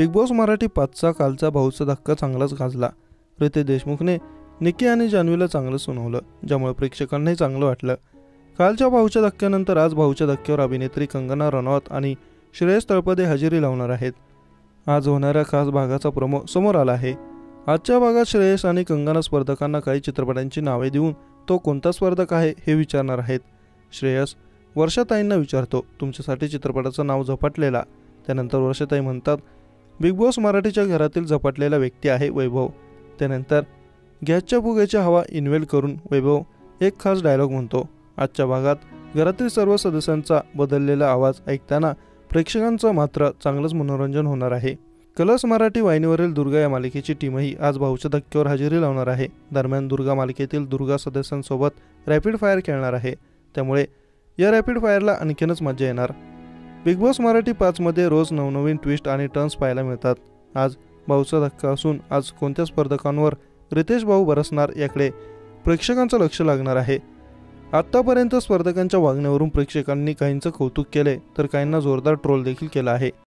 Big boss Marathi 5चा कालचा भाऊचा धक्का चांगलाच गाजला। रितेश देशमुखने निकी आणि जान्हवीला चांगलं सुनावलं, ज्यामुळे प्रेक्षकांनाही चांगलं वाटलं। कालच्या भाऊच्या धक्क्यानंतर आज भाऊच्या धक्क्यावर अभिनेत्री कंगना रनौत आणि श्रेयस तळपदे हजेरी लावणार आहेत। आज होणाऱ्या खास भागाचा प्रोमो समोर आला आहे। आजच्या भागात श्रेयस आणि कंगना स्पर्धकांना काही चित्रपटांची नावे देऊन तो कोणता स्पर्धक आहे हे विचारणार आहेत। श्रेयस वर्षाताईंना विचारतो, तुमच्यासाठी चित्रपटाचं नाव झपाटलेला। त्यानंतर वर्षाताई म्हणतात, बिग बॉस मराठीच्या घरातील झपाटलेला व्यक्ती आहे वैभव। त्यानंतर गॅसच्या फुग्याची हवा इन्व्हेल करून वैभव एक खास डायलॉग म्हणतो। आजच्या भागात घरातील सर्व सदस्यांचा बदललेला आवाज ऐकताना प्रेक्षकांचं मात्र चांगलंच मनोरंजन होणार आहे। कलर्स मराठी वाहिनीवरील दुर्गा या मालिकेची टीमही आज भाऊच्या धक्क्यावर हजेरी लावणार आहे। दरम्यान दुर्गा मालिकेतील दुर्गा सदस्यांसोबत रॅपिड फायर खेळणार आहे, त्यामुळे या रॅपिड फायरला आणखीनच मजा येणार। बिग बॉस मराठी 5 मध्ये रोज नवनवीन ट्विस्ट आणि टर्न्स पाहायला मिळतात। आज भाऊचा धक्का असून आज कोणत्या स्पर्धकांवर रितेश भाऊ बरसणार याकडे प्रेक्षकांचं लक्ष लागणार आहे। आतापर्यंत स्पर्धकांच्या वागण्यावरून प्रेक्षकांनी काहींचं कौतुक केले तर काहींना जोरदार ट्रोल देखील केला आहे।